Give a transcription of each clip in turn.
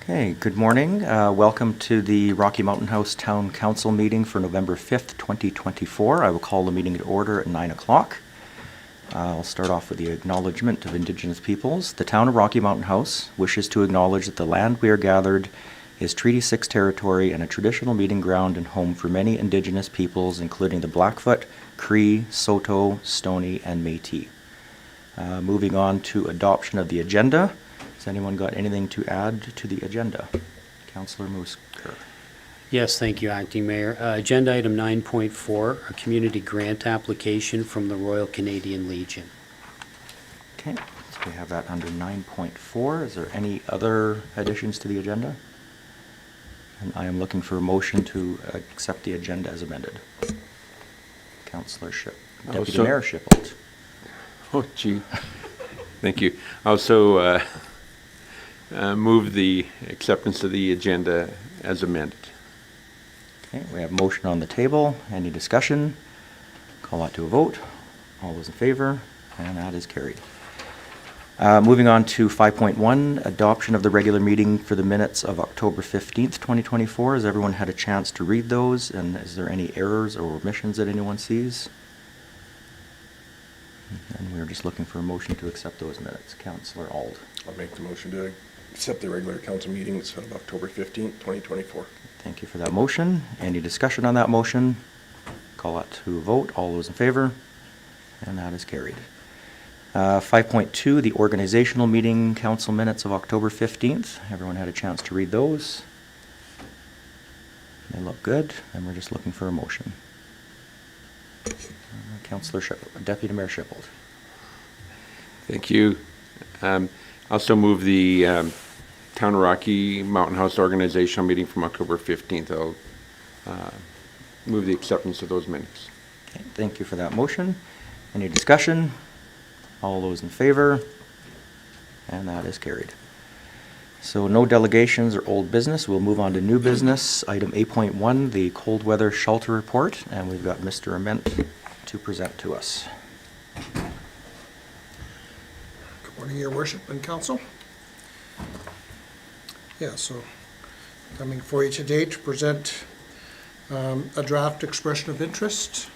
Okay, good morning. Welcome to the Rocky Mountain House Town Council meeting for November 5th, 2024. I will call the meeting to order at 9 o'clock. I'll start off with the acknowledgement of Indigenous peoples. The town of Rocky Mountain House wishes to acknowledge that the land we are gathered is Treaty 6 territory and a traditional meeting ground and home for many Indigenous peoples, including the Blackfoot, Cree, Saulteaux, Stoney, and Métis. Moving on to adoption of the agenda. Has anyone got anything to add to the agenda? Councillor Moosker. Yes, thank you, Acting Mayor. Agenda item 9.4, a community grant application from the Royal Canadian Legion. Okay, so we have that under 9.4. Is there any other additions to the agenda? And I am looking for a motion to accept the agenda as amended. Councillor Deputy Mayor Shippold. Oh, gee. Thank you. Also, move the acceptance of the agenda as amended. Okay, we have a motion on the table. Any discussion? Call that to a vote. All those in favor? And that is carried. Moving on to 5.1, adoption of the regular meeting for the minutes of October 15th, 2024. Has everyone had a chance to read those? And is there any errors or omissions that anyone sees? And we're just looking for a motion to accept those minutes. Councillor Auld. I'll make the motion to accept the regular council meetings of October 15th, 2024. Thank you for that motion. Any discussion on that motion? Call that to a vote. All those in favor? And that is carried. 5.2, the organizational meeting council minutes of October 15th. Everyone had a chance to read those. They look good, and we're just looking for a motion. Councillor Deputy Mayor Shippold. Thank you. Also move the Town of Rocky Mountain House organizational meeting from October 15th. I'll move the acceptance of those minutes. Okay, thank you for that motion. Any discussion? All those in favor? And that is carried. So no delegations or old business. We'll move on to new business. Item 8.1, the cold weather shelter report, and we've got Mr. Ament to present to us. Good morning, Your Worship and Council. So coming for you today to present a draft expression of interest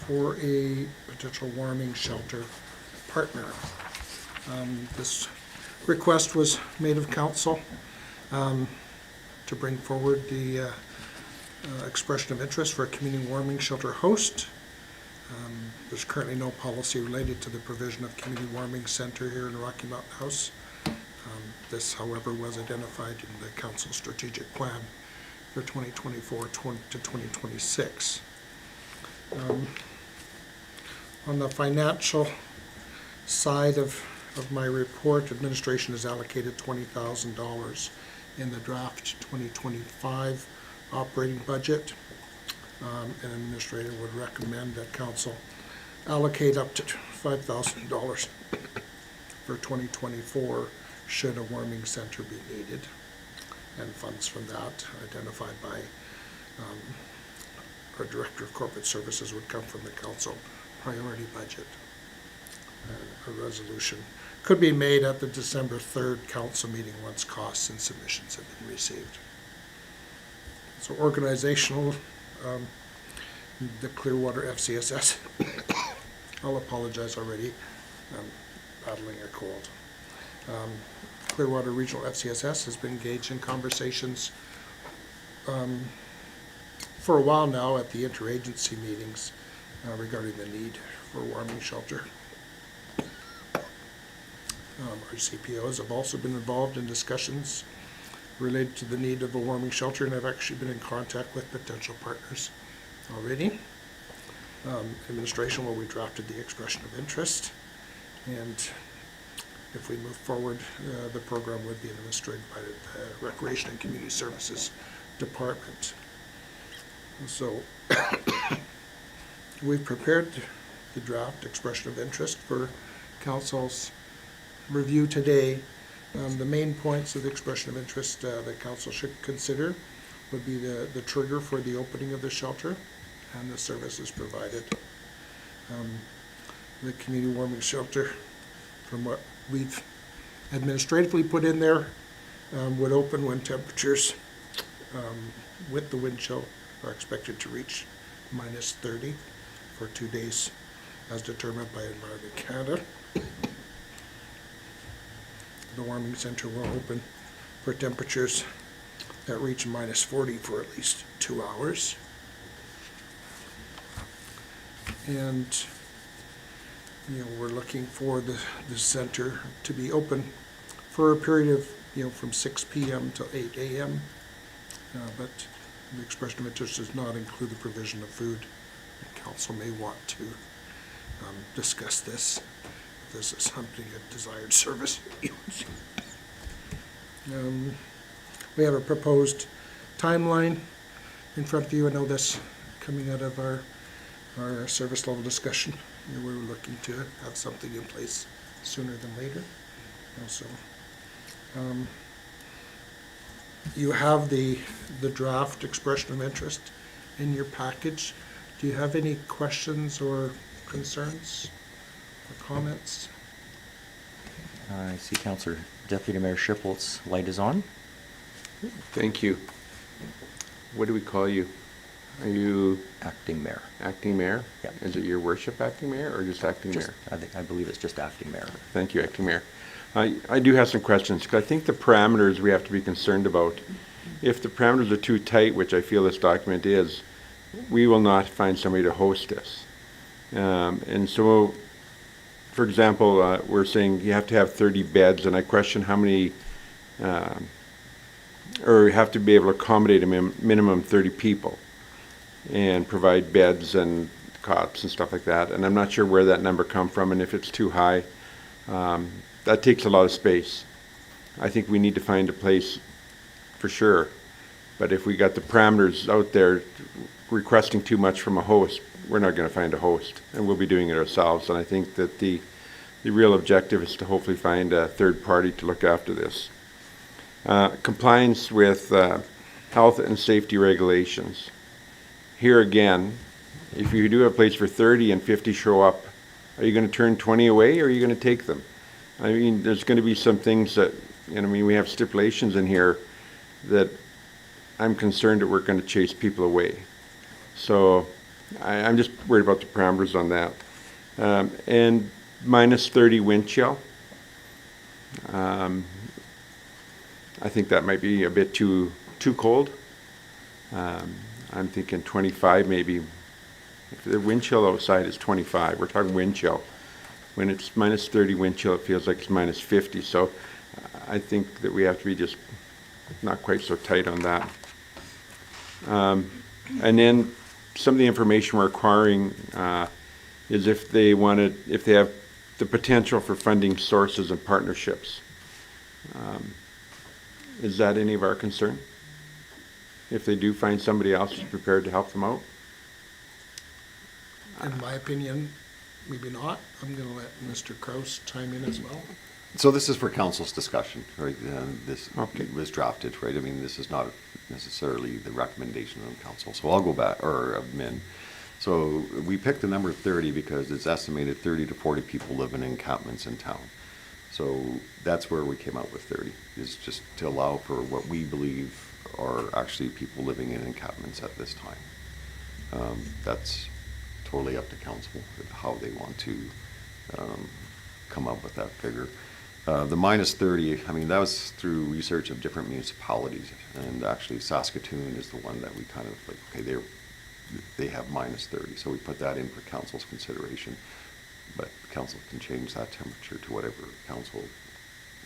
for a potential warming shelter partner. This request was made of council to bring forward the expression of interest for a community warming shelter host. There's currently no policy related to the provision of community warming center here in the Rocky Mountain House. This, however, was identified in the council strategic plan for 2024 to 2026. On the financial side of my report, administration has allocated $20,000 in the draft 2025 operating budget. An administrator would recommend that council allocate up to $5,000 for 2024 should a warming center be needed. And funds from that identified by our Director of Corporate Services would come from the council priority budget. A resolution could be made at the December 3rd council meeting once costs and submissions have been received. So organizational, the Clearwater FCSS, I'll apologize already, I'm battling a cold. Clearwater Regional FCSS has been engaged in conversations for a while now at the interagency meetings regarding the need for warming shelter. Our CPOs have also been involved in discussions related to the need of a warming shelter, and I've actually been in contact with potential partners already. Administration, well, we drafted the expression of interest, and if we move forward, the program would be administered by the Recreation and Community Services Department. So we've prepared the draft expression of interest for council's review today. The main points of the expression of interest that council should consider would be the trigger for the opening of the shelter and the services provided. The community warming shelter, from what we've administratively put in there, would open when temperatures with the wind chill are expected to reach -30 for 2 days, as determined by Environment Canada. The warming center will open for temperatures that reach -40 for at least 2 hours. And, we're looking for the center to be open for a period of, from 6 p.m. to 8 a.m. But the expression of interest does not include the provision of food. The council may want to discuss this. If this is something, a desired service. We have a proposed timeline in front of you. I know this coming out of our service level discussion. We're looking to have something in place sooner than later. Also, you have the draft expression of interest in your package. Do you have any questions or concerns or comments? I see Councillor Deputy Mayor Schiphol's light is on. Thank you. What do we call you? Are you Acting Mayor. acting mayor? Yeah. Is it your worship acting mayor or just acting Just, mayor? I believe it's just Acting Mayor. Thank you, acting mayor. I do have some questions, because I think the parameters we have to be concerned about. If the parameters are too tight, which I feel this document is, we will not find somebody to host this. And so, for example, we're saying you have to have 30 beds, and I question how many, or you have to be able to accommodate a minimum 30 people and provide beds and cots and stuff like that. And I'm not sure where that number come from, and if it's too high. That takes a lot of space. I think we need to find a place for sure. But if we got the parameters out there requesting too much from a host, we're not going to find a host, and we'll be doing it ourselves. And I think that the real objective is to hopefully find a third party to look after this. Compliance with health and safety regulations. Here again, if you do have a place for 30 and 50 show up, are you going to turn 20 away, or are you going to take them? I mean, there's going to be some things that, we have stipulations in here that I'm concerned that we're going to chase people away. So I'm just worried about the parameters on that. And -30 wind chill. I think that might be a bit too cold. I'm thinking 25 maybe. If the wind chill outside is 25, we're talking wind chill. When it's -30 wind chill, it feels like it's -50. So I think that we have to be just not quite so tight on that. And then some of the information we're requiring is if they have the potential for funding sources and partnerships. Is that any of our concern? If they do find somebody else who's prepared to help them out? In my opinion, maybe not. I'm going to let Mr. Kraus chime in as well. So this is for council's discussion, right? This Okay. was drafted, right? I mean, this is not necessarily the recommendation of the council. So I'll go back, or admin. So we picked the number 30 because it's estimated 30 to 40 people live in encampments in town. So that's where we came out with 30, is just to allow for what we believe are actually people living in encampments at this time. That's totally up to council, how they want to come up with that figure. The -30, I mean, that was through research of different municipalities, and actually Saskatoon is the one that we kind of like, okay, they have -30, so we put that in for council's consideration. But council can change that temperature to whatever council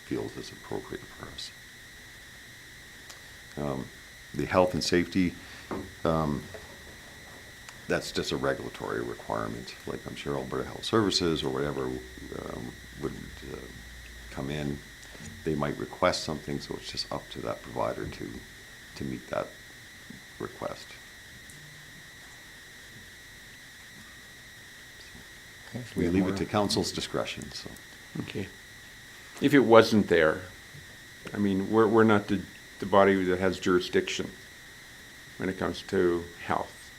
feels is appropriate for us. The health and safety, that's just a regulatory requirement. Like I'm sure Alberta Health Services or whatever would come in. They might request something, so it's just up to that provider to meet that request. Okay, We have leave more- it to council's discretion, so. Okay. If it wasn't there, I mean, we're not the body that has jurisdiction when it comes to health.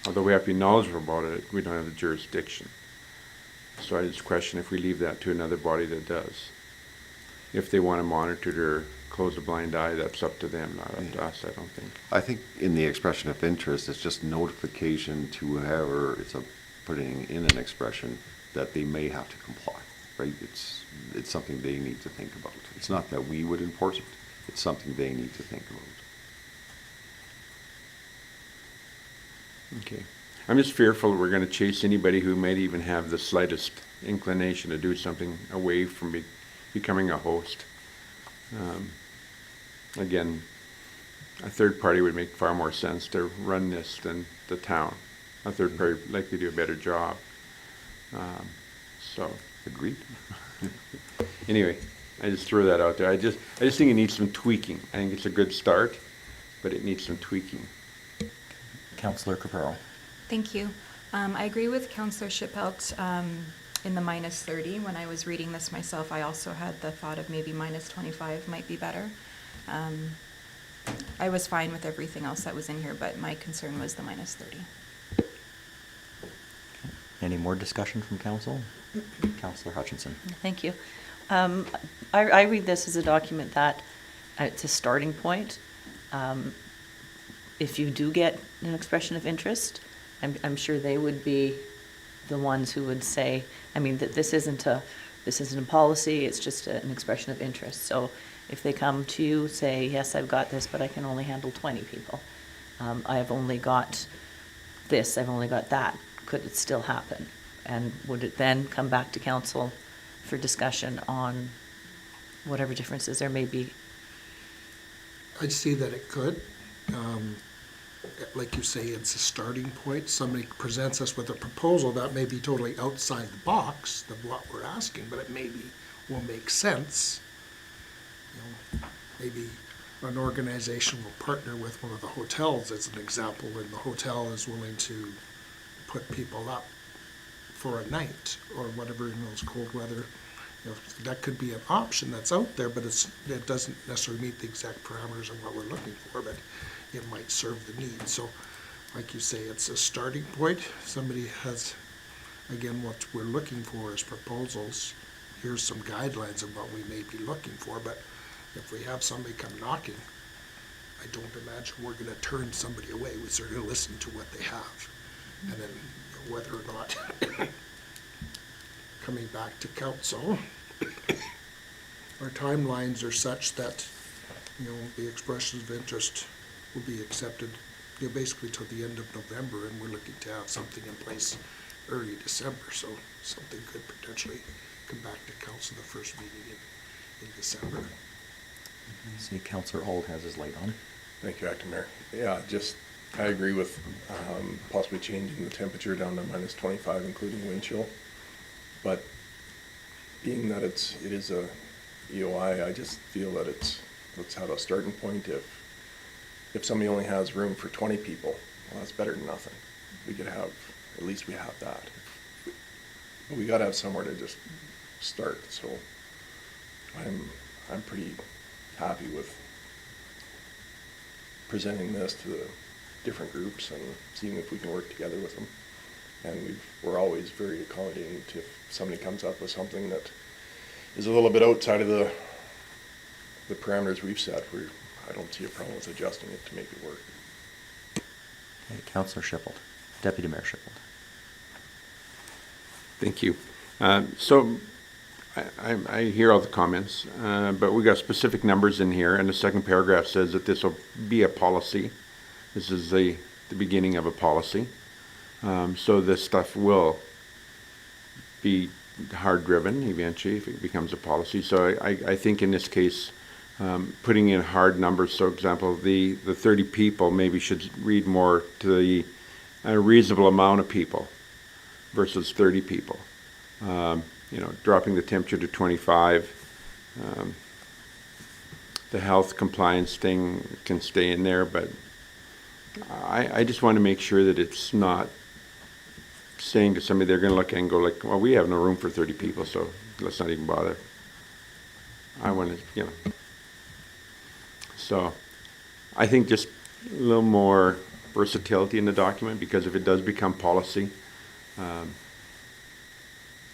Although we have to be knowledgeable about it, we don't have the jurisdiction. So I just question if we leave that to another body that does. If they want to monitor close a blind eye. That's up to them, not up to us, I don't think. I think in the expression of interest, it's just notification to whoever is putting in an expression that they may have to comply, right? It's something they need to think about. It's not that we would enforce it, it's something they need to think about. Okay. I'm just fearful that we're gonna chase anybody who might even have the slightest inclination to do something away from becoming a host. Again, a third party would make far more sense to run this than the town. A third party likely do a better job. So, Agreed? anyway, I just threw that out there. I just think it needs some tweaking. I think it's a good start, but it needs some tweaking. Councillor Caparo. Thank you. I agree with Councillor Shippelt in the -30. When I was reading this myself, I also had the thought of maybe -25 might be better. I was fine with everything else that was in here, but my concern was the -30. Any more discussion from council? Councillor Hutchinson. Thank you. I read this as a document that it's a starting point. If you do get an expression of interest, I'm sure they would be the ones who would say, I mean, that this isn't a policy, it's just an expression of interest. So if they come to you, say, yes, I've got this, but I can only handle 20 people. I've only got this, I've only got that. Could it still happen? And would it then come back to council for discussion on whatever differences there may be? I'd see that it could. Like you say, it's a starting point. Somebody presents us with a proposal that may be totally outside the box of what we're asking, but it maybe will make sense. You know, maybe an organization will partner with one of the hotels as an example, when the hotel is willing to put people up for a night or whatever in those cold weather. You know, that could be an option that's out there, but it doesn't necessarily meet the exact parameters of what we're looking for, but it might serve the need. So, like you say, it's a starting point. Somebody has, again, what we're looking for is proposals. Here's some guidelines of what we may be looking for, but if we have somebody come knocking, I don't imagine we're gonna turn somebody away. We're sort of listen to what they have. And then whether or not coming back to council, our timelines are such that, you know, the expressions of interest will be accepted, you know, basically till the end of November, and we're looking to have something in place early December, so something could potentially come back to council the first meeting in December. I see Councillor Auld has his light on. Thank you, Acting Mayor. Yeah, I agree with possibly changing the temperature down to -25, including wind chill. But being that it is a EOI, I just feel that let's have a starting point. If somebody only has room for 20 people, well, that's better than nothing. We could have, at least we have that. But we gotta have somewhere to just start, so I'm pretty happy with presenting this to the different groups and seeing if we can work together with them. And we're always very accommodating to if somebody comes up with something that is a little bit outside of the parameters we've set. I don't see a problem with adjusting it to make it work. Okay, Councillor Shippold, Deputy Mayor Shippold. Thank you. So I hear all the comments, but we got specific numbers in here, and the second paragraph says that this will be a policy. This is the beginning of a policy. So this stuff will be hard-driven eventually if it becomes a policy. So I think in this case, putting in hard numbers, so example, the 30 people maybe should read more to a reasonable amount of people versus 30 people. You know, dropping the temperature to 25. The health compliance thing can stay in there, but I just want to make sure that it's not saying to somebody they're going to look at and go like, well, we have no room for 30 people, so let's not even bother. I want to, you know. So I think just a little more versatility in the document, because if it does become policy,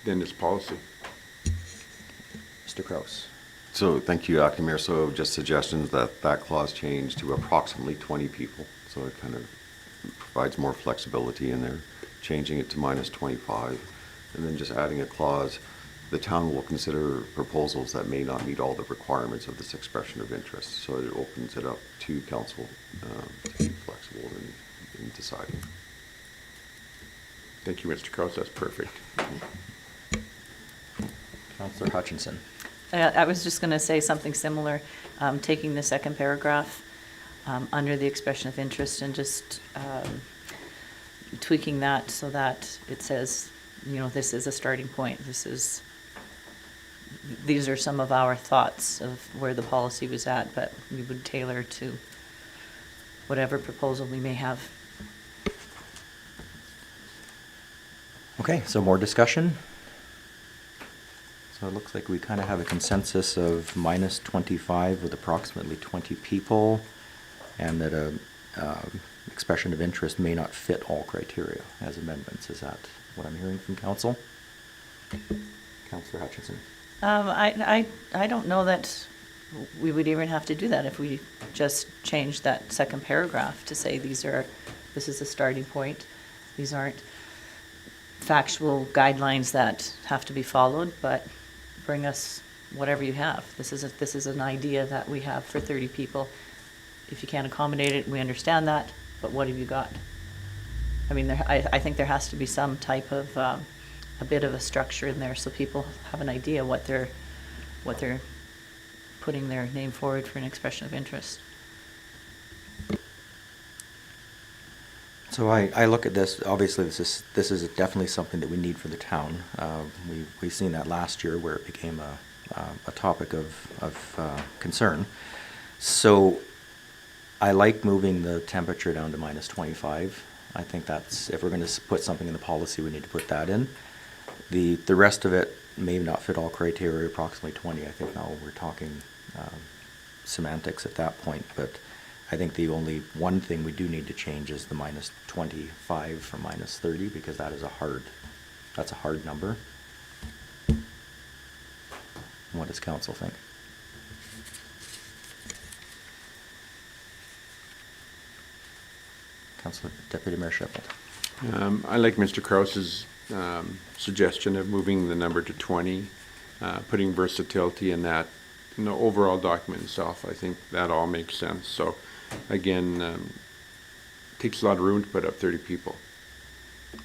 then it's policy. Mr. Kraus. So thank you, Acting Mayor. So just suggestions that that clause change to approximately 20 people. So it kind of provides more flexibility in there, changing it to minus 25. And then just adding a clause, the town will consider proposals that may not meet all the requirements of this expression of interest. So it opens it up to council to be flexible in deciding. Thank you, Mr. Kraus, that's perfect. Councillor Hutchinson. I was just going to say something similar, taking the second paragraph under the expression of interest and just tweaking that so that it says, you know, this is a starting point. These are some of our thoughts of where the policy was at, but we would tailor to whatever proposal we may have. Okay, so more discussion? So it looks like we kind of have a consensus of minus 25 with approximately 20 people, and that a expression of interest may not fit all criteria as amendments. Is that what I'm hearing from council? Councillor Hutchinson. I don't know that we would even have to do that if we just changed that second paragraph to say this is a starting point. These aren't factual guidelines that have to be followed, but bring us whatever you have. This is an idea that we have for 30 people. If you can't accommodate it, we understand that, but what have you got? I mean, I think there has to be some type of a bit of a structure in there so people have an idea what they're putting their name forward for an expression of interest. So I look at this, obviously this is definitely something that we need for the town. We've seen that last year where it became a topic of concern. So I like moving the temperature down to minus 25. I think that's, if we're going to put something in the policy, we need to put that in. The rest of it may not fit all criteria, approximately 20. I think now we're talking semantics at that point, but I think the only one thing we do need to change is the minus 25 from minus 30, because that's a hard number. What does council think? Councillor Deputy Mayor Sheffield. I like Mr. Kraus's suggestion of moving the number to 20, putting versatility in that, in the overall document itself. I think that all makes sense. So again, takes a lot of room to put up 30 people,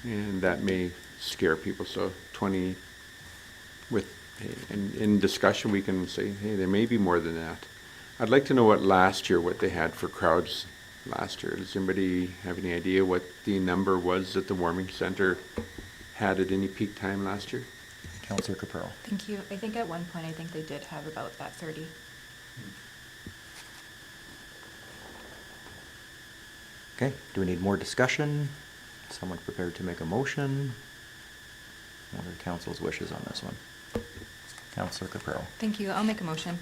and that may scare people. So 20 in discussion, we can say, hey, there may be more than that. I'd like to know what they had for crowds last year. Does anybody have any idea what the number was that the warming center had at any peak time last year? Councillor Capurro. Thank you. I think at one point, I think they did have about that 30. Okay, do we need more discussion? Someone prepared to make a motion? What are council's wishes on this one? Councillor Capurro. Thank you. I'll make a motion.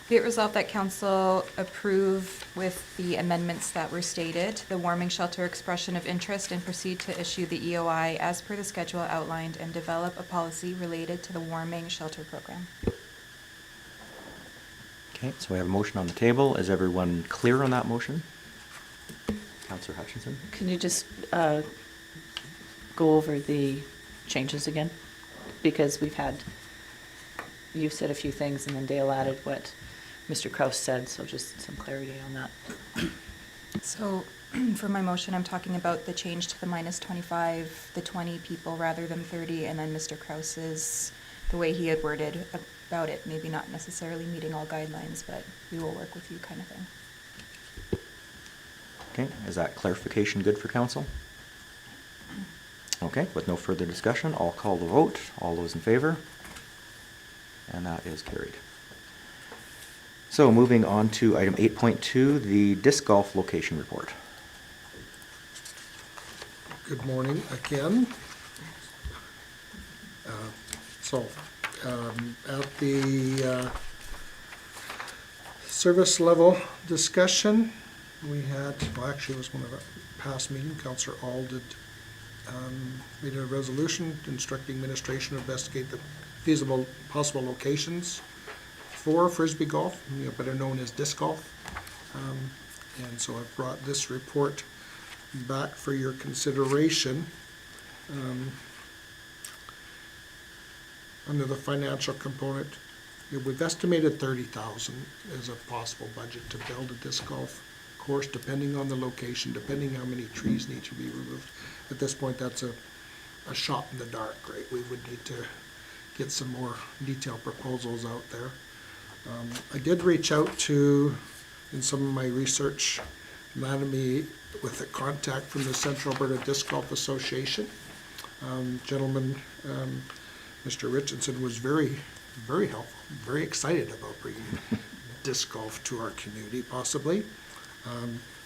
Be it resolved that council approve with the amendments that were stated, the warming shelter expression of interest, and proceed to issue the EOI as per the schedule outlined and develop a policy related to the warming shelter program. Okay, so we have a motion on the table. Is everyone clear on that motion? Councillor Hutchinson? Can you just go over the changes again? Because you've said a few things and then Dale added what Mr. Kraus said, so just some clarity on that. So for my motion, I'm talking about the change to the minus 25, the 20 people rather than 30, and then Mr. Kraus's, the way he had worded about it, maybe not necessarily meeting all guidelines, but we will work with you kind of thing. Okay, is that clarification good for council? Okay, with no further discussion, I'll call the vote. All those in favor? And that is carried. So moving on to item 8.2, the disc golf location report. Good morning again. At the service level discussion, we had, well, actually it was one of our past meetings, Councillor Auld made a resolution instructing administration to investigate the feasible possible locations for Frisbee golf, better known as disc golf. And so I've brought this report back for your consideration. Under the financial component, we've estimated $30,000 as a possible budget to build a disc golf course, depending on the location, depending how many trees need to be removed. At this point, that's a shot in the dark, right? We would need to get some more detailed proposals out there. I did reach out to, in some of my research, landed me with a contact from the Central Alberta Disc Golf Association. Gentleman, Mr. Richardson, was very, very helpful, very excited about bringing disc golf to our community, possibly,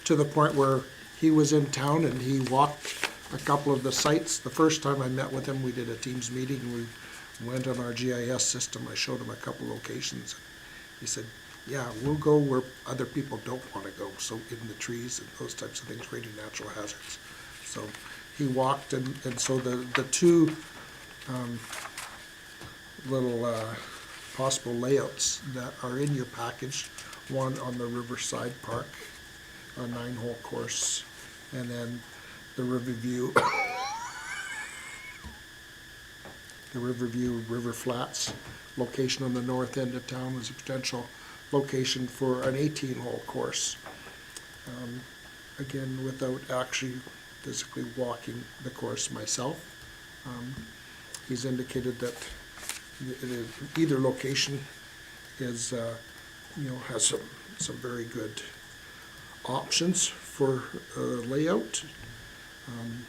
to the point where he was in town and he walked a couple of the sites. The first time I met with him, we did a Teams meeting. We went on our GIS system. I showed him a couple locations. He said, yeah, we'll go where other people don't want to go, so in the trees and those types of things, creating natural hazards. So he walked, and so the two little possible layouts that are in your package, one on the Riverside Park, a 9-hole course, and then the Riverview, River Flats location on the north end of town was a potential location for an 18-hole course. Again, without actually physically walking the course myself. He's indicated that either location is, has some very good options for layout.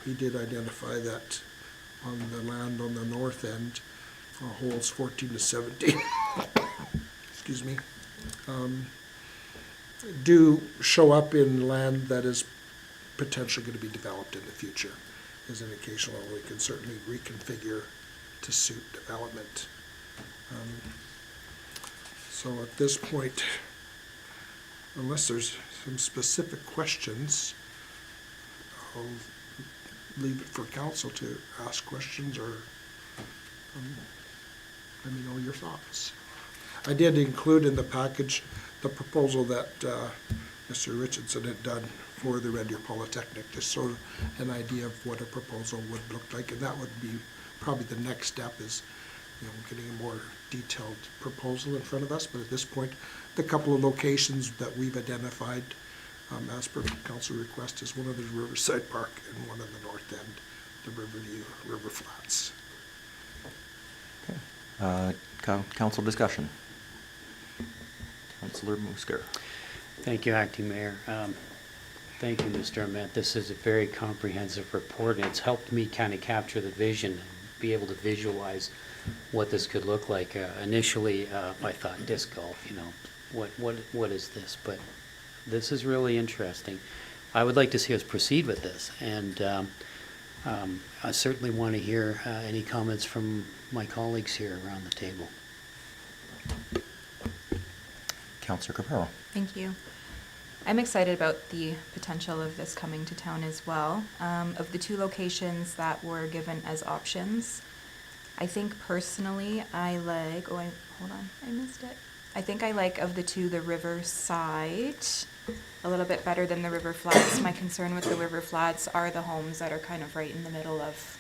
He did identify that on the land on the north end, holes 14 to 17, excuse me, do show up in land that is potentially going to be developed in the future. As an indication, we can certainly reconfigure to suit development. So at this point, unless there's some specific questions, I'll leave it for council to ask questions or let me know your thoughts. I did include in the package the proposal that Mr. Richardson had done for the Red Deer Polytechnic, just sort of an idea of what a proposal would look like, and that would be probably the next step is, getting a more detailed proposal in front of us. But at this point, the couple of locations that we've identified as per council request is one of the Riverside Park and one on the north end, the Riverview, River Flats. Council discussion. Councillor Musker. Thank you, Acting Mayor. Thank you, Mr. Ament. This is a very comprehensive report, and it's helped me kind of capture the vision and be able to visualize what this could look like. Initially, I thought disc golf, what is this? But this is really interesting. I would like to see us proceed with this, and I certainly want to hear any comments from my colleagues here around the table. Councillor Capero. Thank you. I'm excited about the potential of this coming to town as well. Of the two locations that were given as options, I think personally I like, hold on, I missed it. I think I like of the two, the Riverside a little bit better than the River Flats. My concern with the River Flats are the homes that are kind of right in the middle of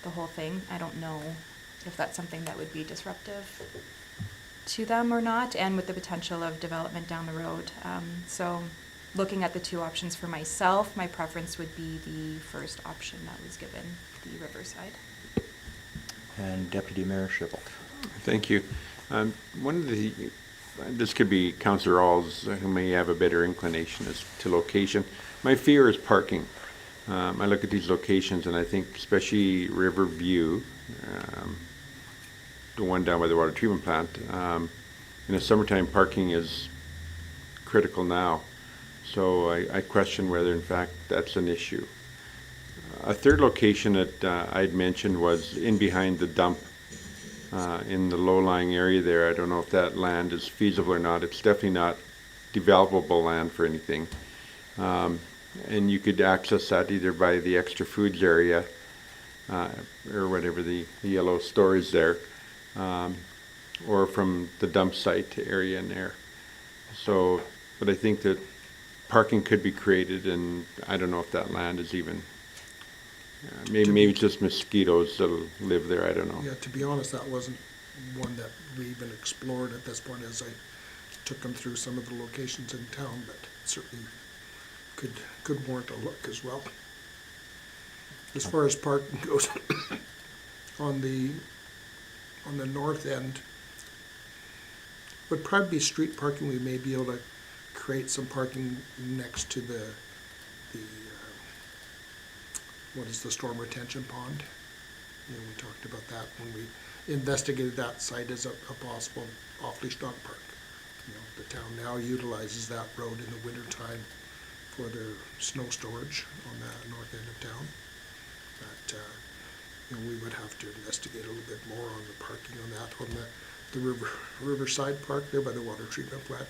the whole thing. I don't know if that's something that would be disruptive to them or not, and with the potential of development down the road. So looking at the two options for myself, my preference would be the first option that was given, the Riverside. And Deputy Mayor Shivelt. Thank you. One of the, this could be Councillor Alls, who may have a better inclination as to location. My fear is parking. I look at these locations and I think especially Riverview, the one down by the water treatment plant, in the summertime parking is critical now. So I question whether in fact that's an issue. A third location that I'd mentioned was in behind the dump in the low-lying area there. I don't know if that land is feasible or not. It's definitely not developable land for anything. And you could access that either by the extra foods area or whatever the yellow store is there, or from the dump site area in there. So, but I think that parking could be created, and I don't know if that land is even, maybe it's just mosquitoes that'll live there, I don't know. Yeah, to be honest, that wasn't one that we even explored at this point as I took them through some of the locations in town, but certainly could warrant a look as well. As far as parking goes, on the north end, would probably be street parking. We may be able to create some parking next to the what is the storm retention pond? You know, we talked about that when we investigated that site as a possible off-leash dog park. You know, the town now utilizes that road in the wintertime for their snow storage on the north end of town. But, you know, we would have to investigate a little bit more on the parking on that, on the Riverside Park there by the water treatment plant.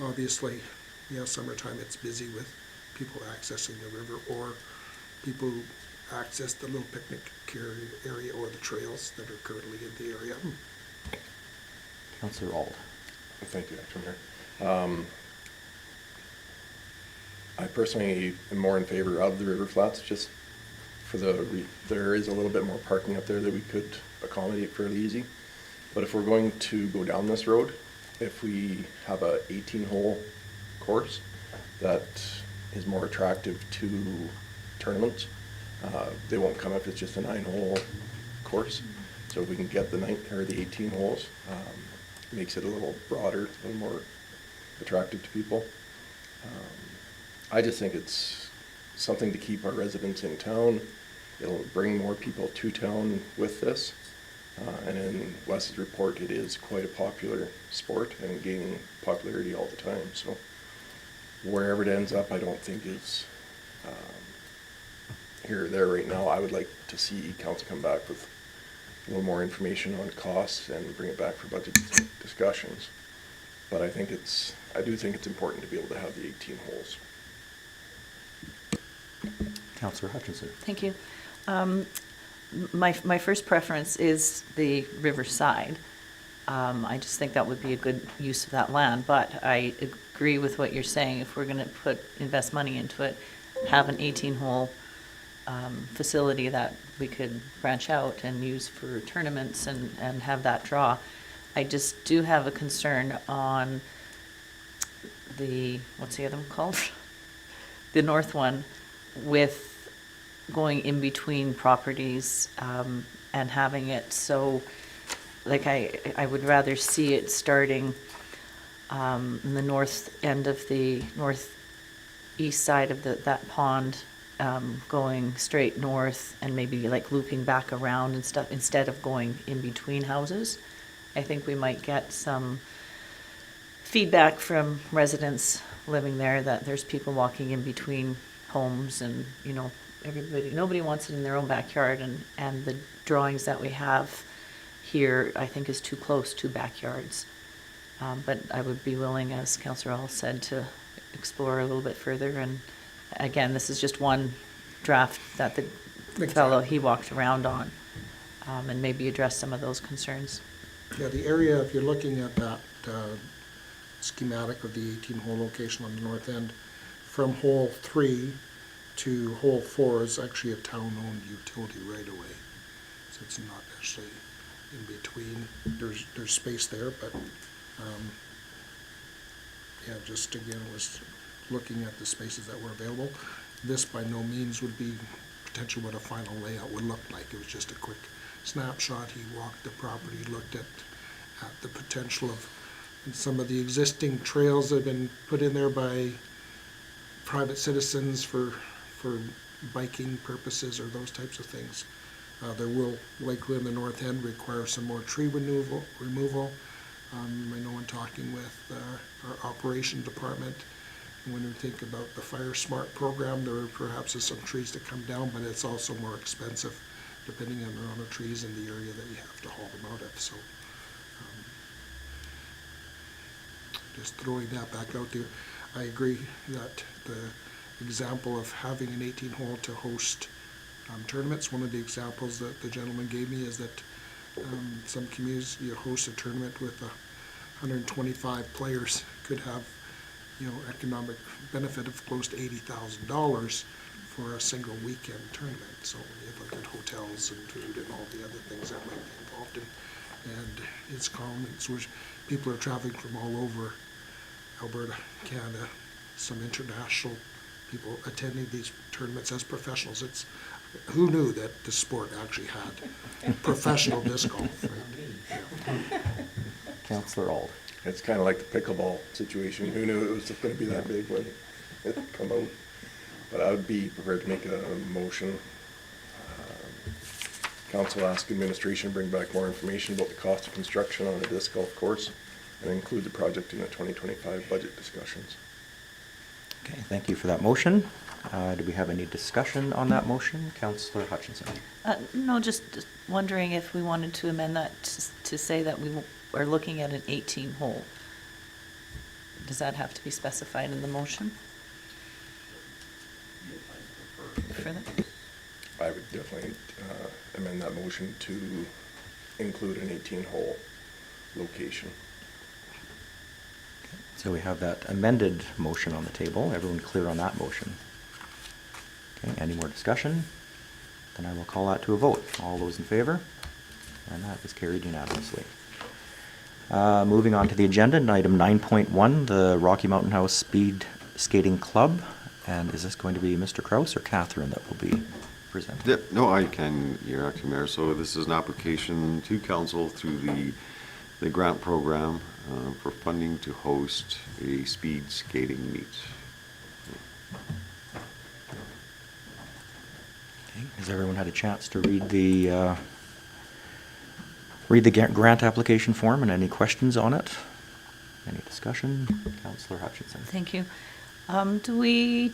Obviously, you know, summertime it's busy with people accessing the river or people who access the little picnic area or the trails that are currently in the area. Councillor Auld. Thank you, Acting Mayor. I personally am more in favor of the river flats, just for there is a little bit more parking up there that we could accommodate fairly easy. But if we're going to go down this road, if we have a 18-hole course that is more attractive to tournaments, they won't come if it's just a 9-hole course. So if we can get the 18 holes, makes it a little broader, a little more attractive to people. I just think it's something to keep our residents in town. It'll bring more people to town with this. And in Wes's report, it is quite a popular sport and gaining popularity all the time. So wherever it ends up, I don't think is here or there right now. I would like to see council come back with a little more information on costs and bring it back for budget discussions. But I do think it's important to be able to have the 18 holes. Councillor Hutchinson. Thank you. My first preference is the riverside. I just think that would be a good use of that land, but I agree with what you're saying. If we're going to invest money into it, have an 18-hole facility that we could branch out and use for tournaments and have that draw. I just do have a concern on what's the other one called? The north one, with going in between properties and having it so, like I would rather see it starting in the north end of the northeast side of that pond, going straight north and maybe like looping back around and stuff instead of going in between houses. I think we might get some feedback from residents living there that there's people walking in between homes and, you know, nobody wants it in their own backyard, and the drawings that we have here, I think, is too close to backyards. But I would be willing, as Councillor All said, to explore a little bit further. And again, this is just one draft that the fellow, he walked around on, and maybe address some of those concerns. Yeah, the area, if you're looking at that schematic of the 18-hole location on the north end, from hole 3 to hole 4 is actually a town-owned utility right-of-way. So it's not actually in between. There's space there, but yeah, just again, was looking at the spaces that were available. This by no means would be potentially what a final layout would look like. It was just a quick snapshot. He walked the property, looked at the potential of some of the existing trails that have been put in there by private citizens for biking purposes or those types of things. There will likely in the north end require some more tree removal. I know in talking with our operations department, when we think about the Fire Smart program, there perhaps is some trees to come down, but it's also more expensive depending on the amount of trees in the area that you have to haul them out of. So just throwing that back out there. I agree that the example of having an 18-hole to host tournaments, one of the examples that the gentleman gave me is that Some communities, you host a tournament with 125 players, could have, economic benefit of close to $80,000 for a single weekend tournament. So you look at hotels and food and all the other things that might be involved in. And it's common, people are traveling from all over Alberta, Canada, some international people attending these tournaments as professionals. Who knew that the sport actually had professional disc golf? Councillor Auld. It's kind of like the pickleball situation. Who knew it was going to be that big when it come out? But I would be prepared to make a motion. Council ask administration to bring back more information about the cost of construction on the disc golf course and include the project in the 2025 budget discussions. Okay, thank you for that motion. Do we have any discussion on that motion? Councillor Hutchinson. No, just wondering if we wanted to amend that to say that we are looking at an 18-hole. Does that have to be specified in the motion? For that? I would definitely amend that motion to include an 18-hole location. So we have that amended motion on the table. Everyone clear on that motion? Okay, any more discussion? Then I will call that to a vote. All those in favor? And that is carried unanimously. Moving on to the agenda, item 9.1, the Rocky Mountain House Speed Skating Club. And is this going to be Mr. Kraus or Catherine that will be presenting? Yep, no, I can, Your Acting Mayor. So this is an application to council through the grant program for funding to host a speed skating meet. Okay, has everyone had a chance to read the grant application form and any questions on it? Any discussion? Councillor Hutchinson. Thank you. Do we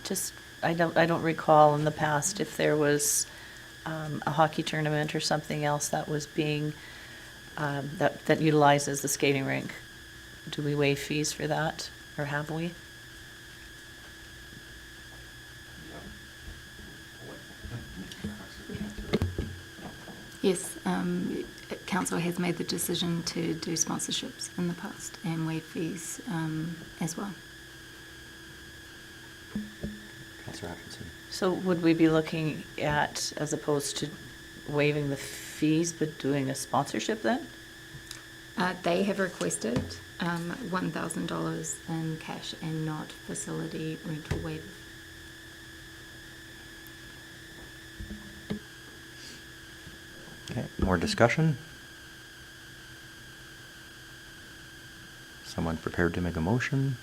just, I don't recall in the past if there was a hockey tournament or something else that was being, that utilizes the skating rink. Do we waive fees for that, or have we? Yes, council has made the decision to do sponsorships in the past and waive fees as well. Councillor Hutchinson. So would we be looking at, as opposed to waiving the fees, but doing a sponsorship then? They have requested $1,000 in cash and not facility rental waiver. Okay, more discussion? Someone prepared to make a motion?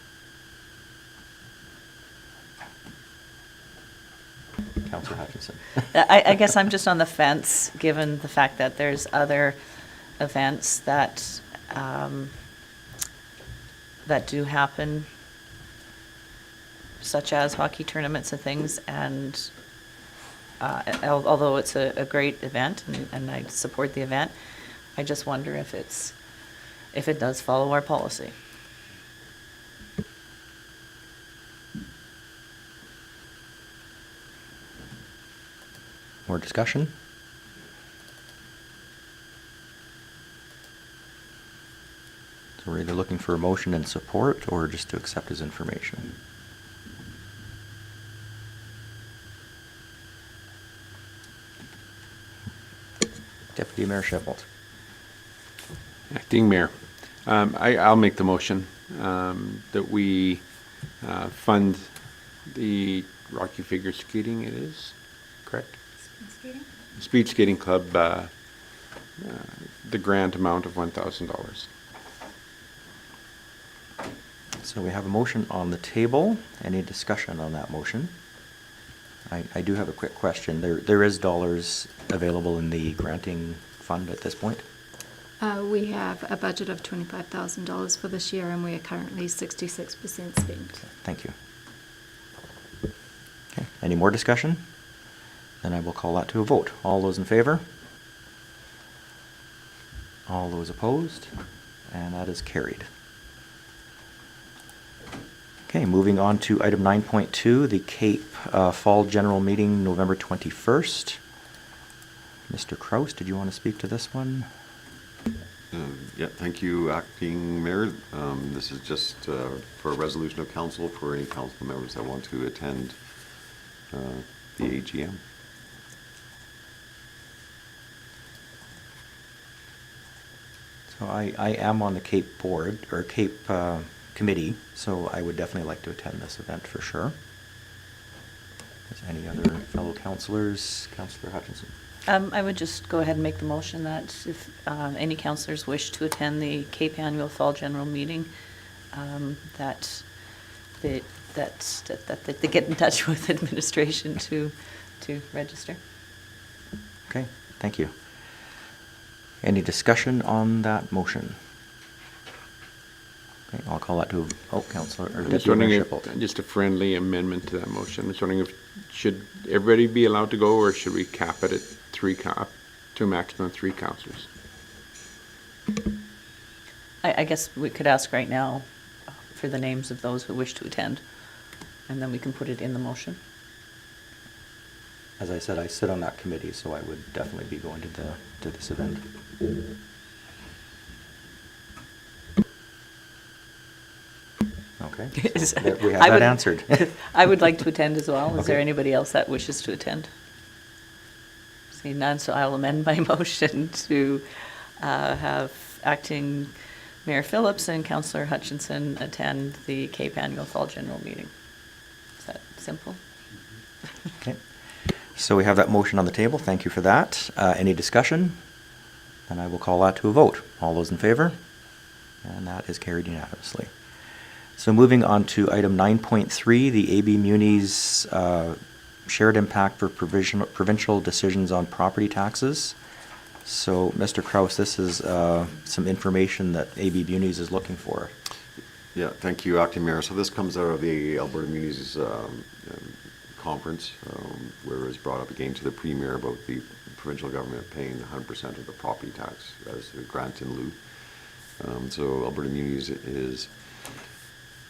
Councillor Hutchinson. I guess I'm just on the fence, given the fact that there's other events that, that do happen, such as hockey tournaments and things, and although it's a great event, and I support the event, I just wonder if it does follow our policy. More discussion? So we're either looking for a motion and support or just to accept his information. Deputy Mayor Sheffield. Acting Mayor, I'll make the motion that we fund the Rocky Figure Skating, it is, correct? Speed Skating Club, the grant amount of $1,000. So we have a motion on the table. Any discussion on that motion? I do have a quick question. There is dollars available in the granting fund at this point? We have a budget of $25,000 for this year, and we are currently 66% spent. Thank you. Okay, any more discussion? Then I will call that to a vote. All those in favor? All those opposed? And that is carried. Okay, moving on to item 9.2, the Cape Fall General Meeting, November 21st. Mr. Kraus, did you want to speak to this one? Yeah, thank you, Acting Mayor. This is just for a resolution of council for any council members that want to attend the AGM. So I am on the Cape Board, or Cape Committee, so I would definitely like to attend this event for sure. Is any other fellow councillors? Councillor Hutchinson? I would just go ahead and make the motion that if any councillors wish to attend the Cape Annual Fall General Meeting, that they get in touch with administration to register. Okay, thank you. Any discussion on that motion? Okay, I'll call that to, Councillor, or I'm just Deputy wondering Mayor if, Shipple. just a friendly amendment to that motion. I'm just wondering if, should everybody be allowed to go, or should we cap it at to a maximum of 3 councillors? I guess we could ask right now for the names of those who wish to attend, and then we can put it in the motion. As I said, I sit on that committee, so I would definitely be going to this event. Okay, Is- so we have I that would- answered. I would like to attend as well. Is there Okay. anybody else that wishes to attend? Seeing none, so I'll amend my motion to have Acting Mayor Phillips and Councillor Hutchinson attend the Cape Annual Fall General Meeting. Is that simple? Okay, so we have that motion on the table. Thank you for that. Any discussion? Then I will call that to a vote. All those in favor? And that is carried unanimously. So moving on to item 9.3, the AB Muni's shared impact for provincial decisions on property taxes. So, Mr. Kraus, this is some information that AB Muni's is looking for. Yeah, thank you, Acting Mayor. So this comes out of the Alberta Munis conference, where it was brought up again to the Premier about the provincial government paying 100% of the property tax as a grant in lieu. So Alberta Munis is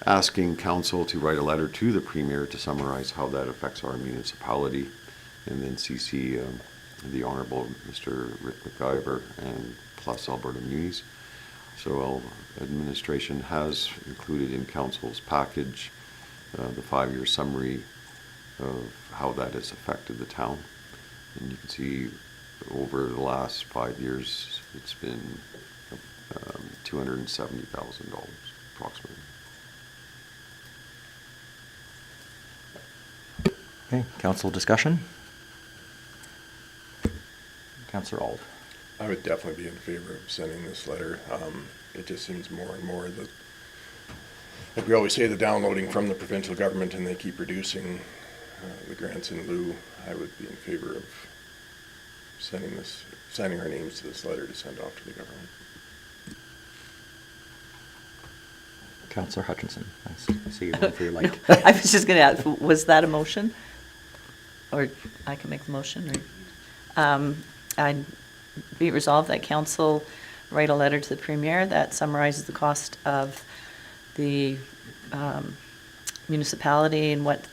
asking council to write a letter to the Premier to summarize how that affects our municipality, and then CC the Honourable Mr. Rick McIver and plus Alberta Munis. So administration has included in council's package the 5-year summary of how that has affected the town. And you can see over the last 5 years, it's been $270,000 approximately. Okay, council discussion? Councillor Auld. I would definitely be in favor of sending this letter. It just seems more and more that, like we always say, the downloading from the provincial government, and they keep reducing the grants in lieu. I would be in favor of signing our names to this letter to send off to the government. Councillor Hutchinson. I see you going for your light. I was just going to ask, was that a motion? Or I can make the motion? Or, I'd be resolved that council write a letter to the Premier that summarizes the cost of the municipality and what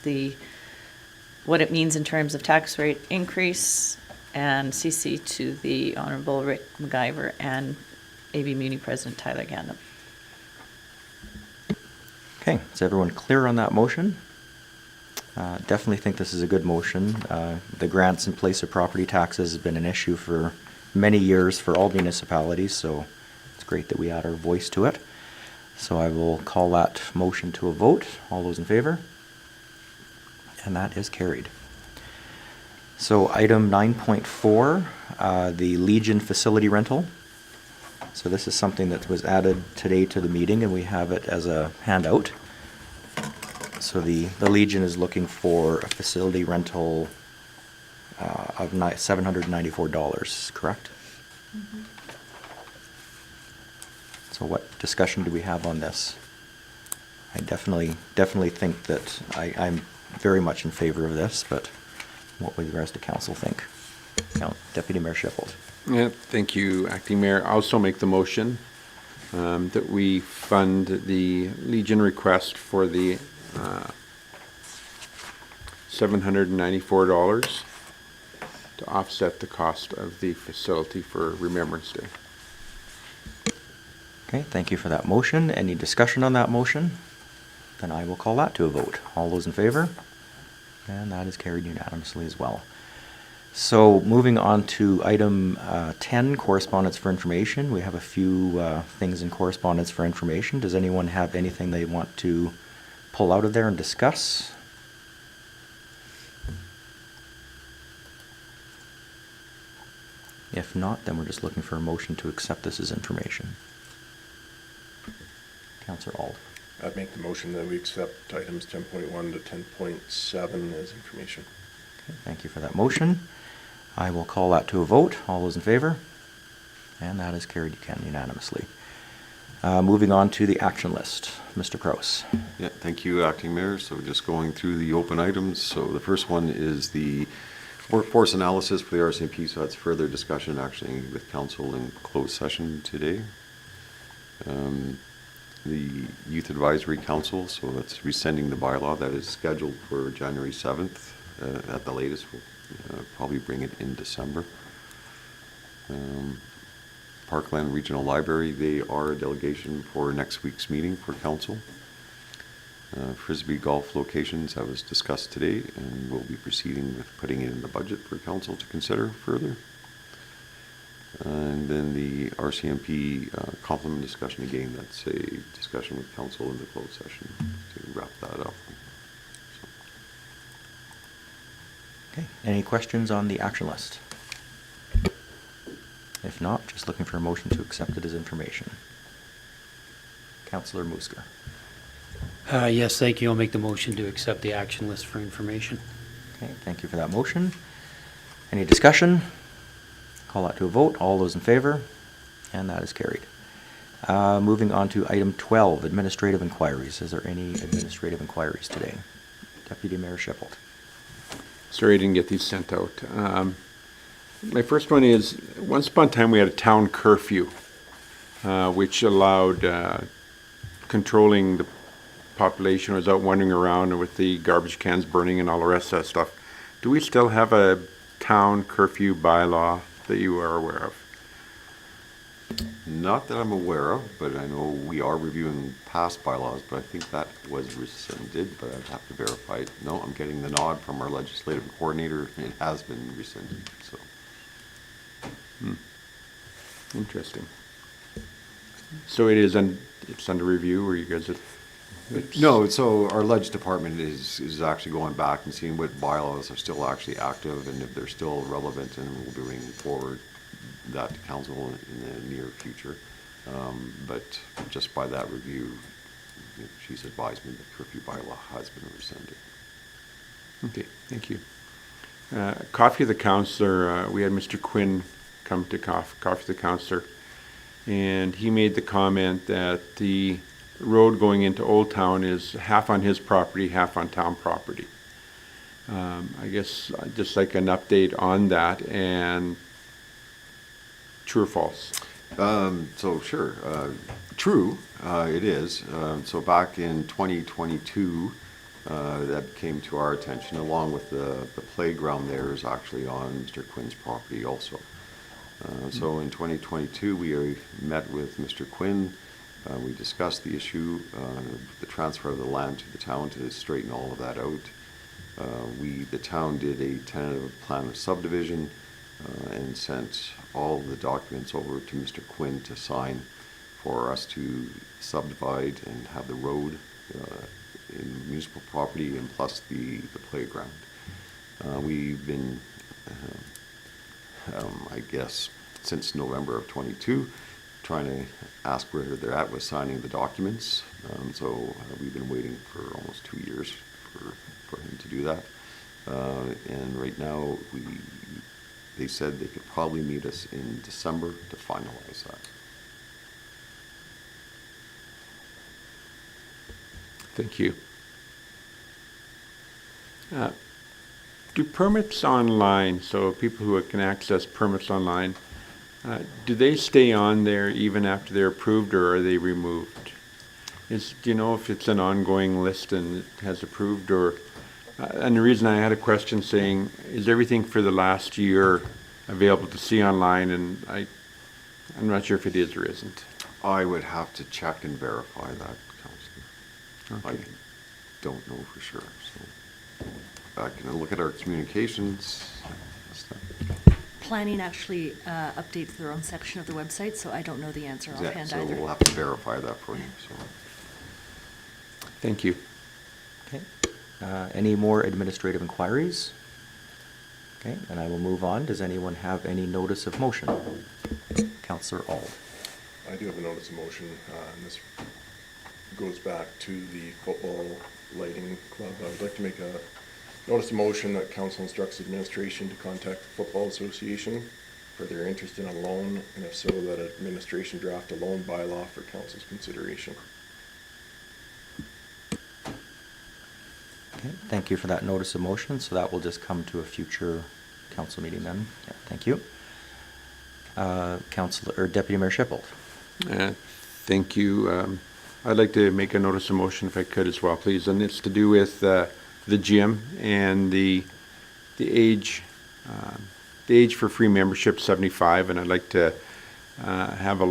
it means in terms of tax rate increase, and CC to the Honourable Rick McIver and AB Muni President Tyler Gandam. Okay, is everyone clear on that motion? Definitely think this is a good motion. The grants in place of property taxes has been an issue for many years for all municipalities, so it's great that we add our voice to it. So I will call that motion to a vote. All those in favor? And that is carried. So item 9.4, the Legion facility rental. So this is something that was added today to the meeting, and we have it as a handout. So the Legion is looking for a facility rental of $794, correct? Mm-hmm. So what discussion do we have on this? I definitely think that I'm very much in favor of this, but what would the rest of council think? Deputy Mayor Sheffield. Yeah, thank you, Acting Mayor. I also make the motion that we fund the Legion request for the $794. to offset the cost of the facility for Remembrance Day. Okay, thank you for that motion. Any discussion on that motion? Then I will call that to a vote. All those in favor? And that is carried unanimously as well. So moving on to item 10, correspondence for information. We have a few things in correspondence for information. Does anyone have anything they want to pull out of there and discuss? If not, then we're just looking for a motion to accept this as information. Councillor Auld. I'd make the motion that we accept items 10.1 to 10.7 as information. Okay, thank you for that motion. I will call that to a vote. All those in favor? And that is carried unanimously. Moving on to the action list. Mr. Kraus. Yeah, thank you, Acting Mayor. So just going through the open items. So the first one is the workforce analysis for the RCMP. So that's further discussion actually with council in closed session today. The Youth Advisory Council, so that's rescinding the bylaw that is scheduled for January 7th at the latest. We'll probably bring it in December. Parkland Regional Library, they are a delegation for next week's meeting for council. Frisbee golf locations, that was discussed today, and we'll be proceeding with putting it in the budget for council to consider further. And then the RCMP complement discussion, again, that's a discussion with council in the closed session to wrap that up. So. Okay, any questions on the action list? If not, just looking for a motion to accept it as information. Councillor Musker. Yes, thank you. I'll make the motion to accept the action list for information. Okay, thank you for that motion. Any discussion? Call that to a vote. All those in favor? And that is carried. Moving on to item 12, administrative inquiries. Is there any administrative inquiries today? Deputy Mayor Shippold. Sorry I didn't get these sent out. My first one is, once upon a time we had a town curfew, which allowed controlling the population who was out wandering around with the garbage cans burning and all the rest of that stuff. Do we still have a town curfew bylaw that you are aware of? Not that I'm aware of, but I know we are reviewing past bylaws, but I think that was rescinded, but I'd have to verify it. No, I'm getting the nod from our legislative coordinator. It has been rescinded, so. Interesting. So it is, it's under review, or you guys are? No, so our ledge department is actually going back and seeing what bylaws are still actually active and if they're still relevant, and we'll be bringing forward that to council in the near future. But just by that review, she's advised me the curfew bylaw has been rescinded. Okay, thank you. Coffee of the Councillor, we had Mr. Quinn come to Coffee of the Councillor, and he made the comment that the road going into Old Town is half on his property, half on town property. I guess I'd just like an update on that, and true or false? So sure, true, it is. So back in 2022, that came to our attention, along with the playground there is actually on Mr. Quinn's property also. So in 2022, we met with Mr. Quinn. We discussed the issue, the transfer of the land to the town to straighten all of that out. The town did a tentative plan of subdivision and sent all the documents over to Mr. Quinn to sign for us to subdivide and have the road in municipal property and plus the playground. We've been, I guess, since November of 22, trying to ask where they're at with signing the documents. So we've been waiting for almost 2 years for him to do that. And right now, they said they could probably meet us in December to finalize that. Thank you. Do permits online, so people who can access permits online, do they stay on there even after they're approved, or are they removed? Do you know if it's an ongoing list and it has approved, or And the reason I had a question saying, is everything for the last year available to see online? And I'm not sure if it is or isn't. I would have to check and verify that, Councillor. Okay. I don't know for sure, so. I can look at our communications stuff. Planning actually updates their own section of the website, so I don't know the answer Yeah, offhand so either. we'll have to verify that for you, so. Thank you. Okay. Any more administrative inquiries? Okay, and I will move on. Does anyone have any notice of motion? Councillor Auld. I do have a notice of motion, and this goes back to the football lighting club. I would like to make a notice of motion that council instructs administration to contact the Football Association for their interest in a loan, and if so, that administration draft a loan bylaw for council's consideration. Okay, thank you for that notice of motion. So that will just come to a future council meeting then. Yeah, thank you. Councilor, or Deputy Mayor Shippold. Thank you. I'd like to make a notice of motion if I could as well, please. And it's to do with the gym and the age for free membership, 75. And I'd like to have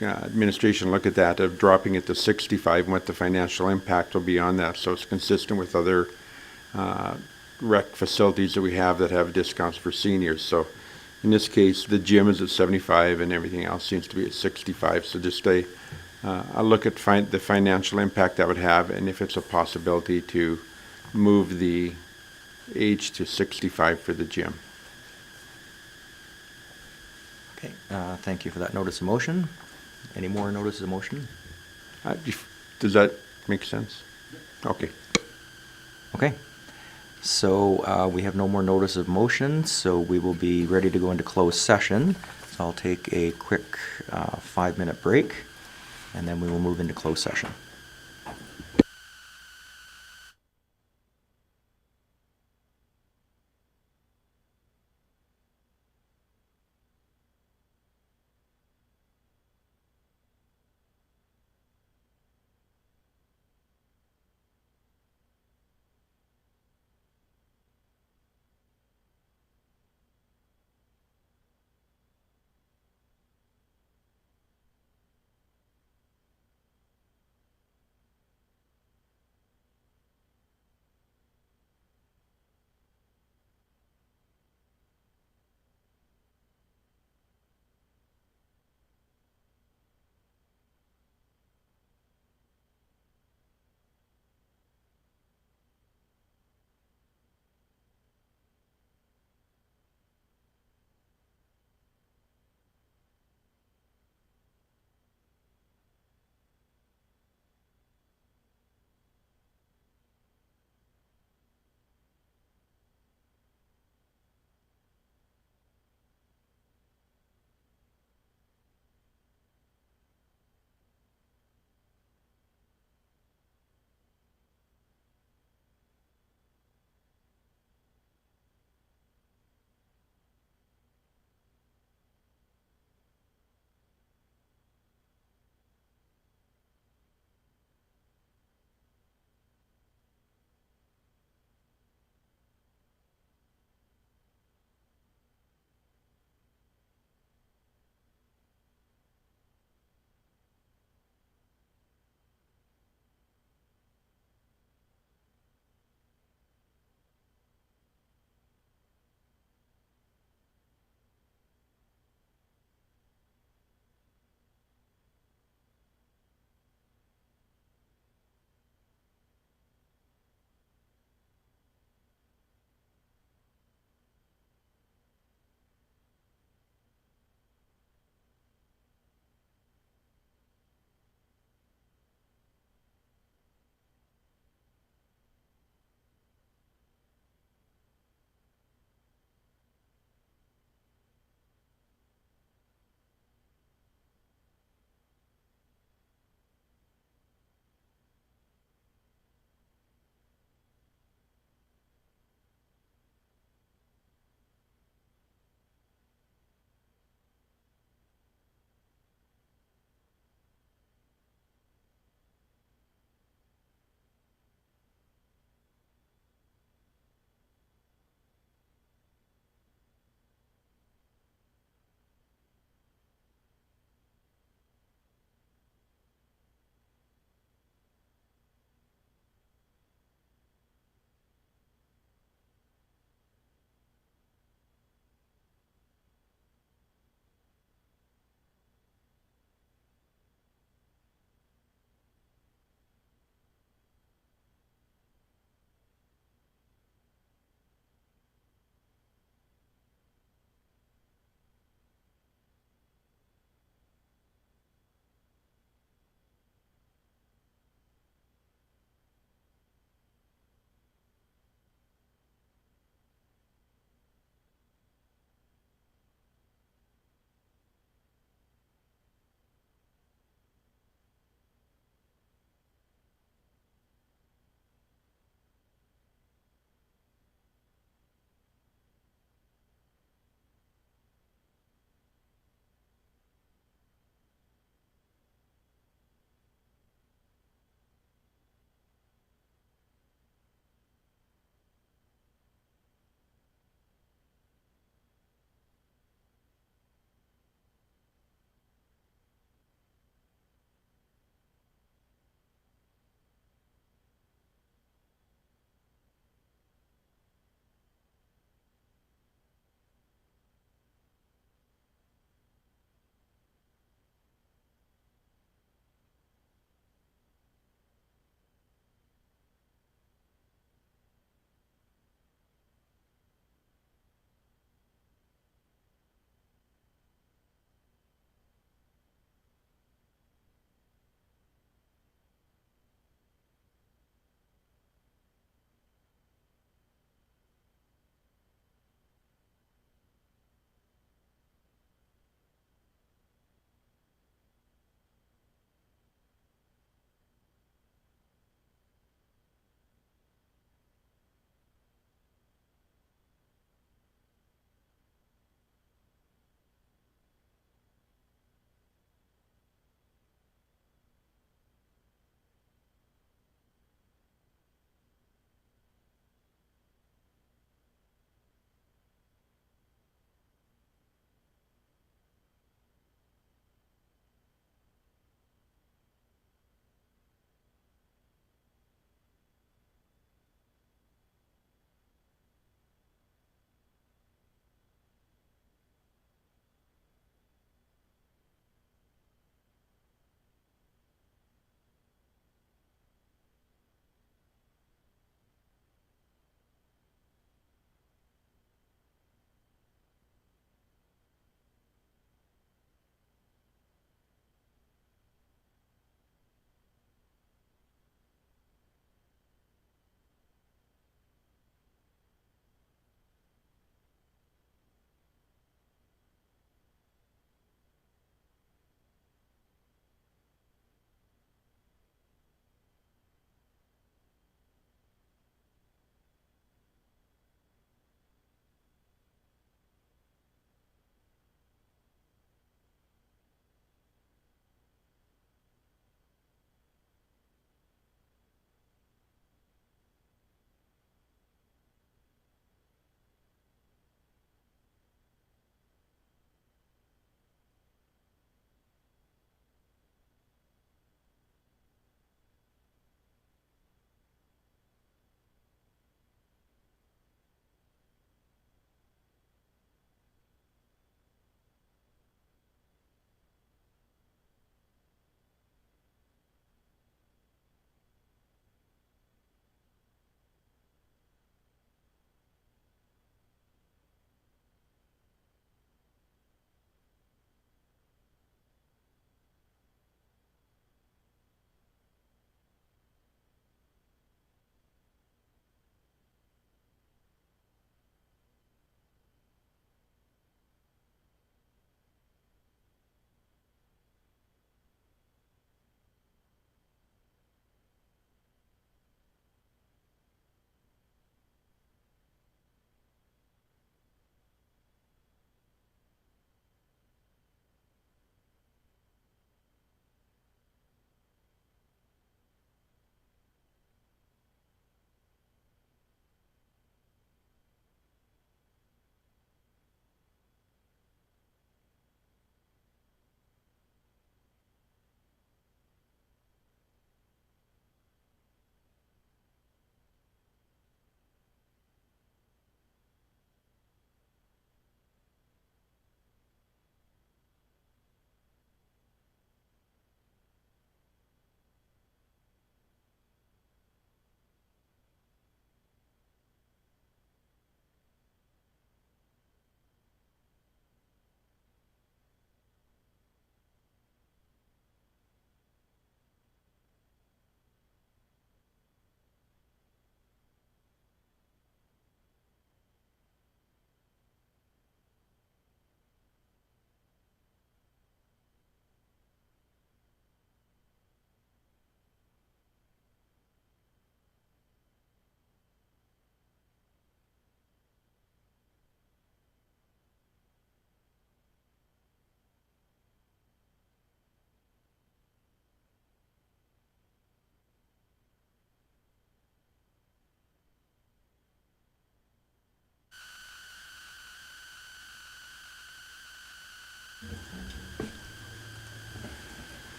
administration look at that, of dropping it to 65 and what the financial impact will be on that. So it's consistent with other rec facilities that we have that have discounts for seniors. So in this case, the gym is at 75 and everything else seems to be at 65. So just a look at the financial impact that would have, and if it's a possibility to move the age to 65 for the gym. Okay, thank you for that notice of motion. Any more notices of motion? Does that make sense? Okay. Okay. So we have no more notice of motion, so we will be ready to go into closed session. So I'll take a quick 5-minute break, and then we will move into closed session.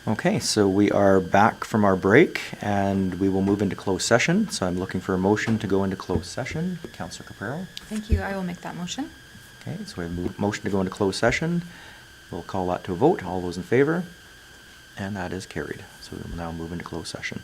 Okay, so we are back from our break and we will move into closed session. So I'm looking for a motion to go into closed session. Councillor Caprero? Thank you. I will make that motion. Okay, so we have a motion to go into closed session. We'll call that to a vote. All those in favor? And that is carried. So we will now move into closed session.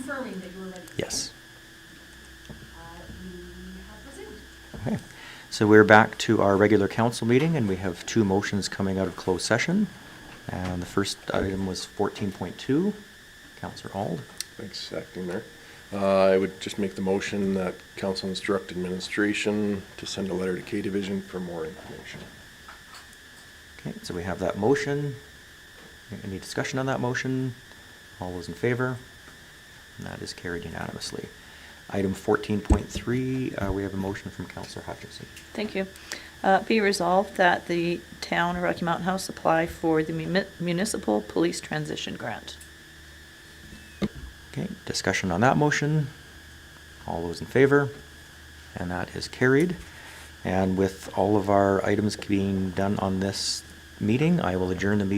confirming that you were ready. Yes. You have resumed. Okay. So we're back to our regular council meeting, and we have two motions coming out of closed session. And the first item was 14.2. Councillor Ald. Thanks, Acting Mayor. I would just make the motion that council instruct administration to send a letter to K Division for more information. Okay, so we have that motion. Any discussion on that motion? All those in favor? And that is carried unanimously. Item 14.3, we have a motion from Councillor Hutchinson. Thank you. Be resolved that the town of Rocky Mountain House apply for the municipal police transition grant. Okay, discussion on that motion. All those in favor? And that is carried. And with all of our items being done on this meeting, I will adjourn the meeting.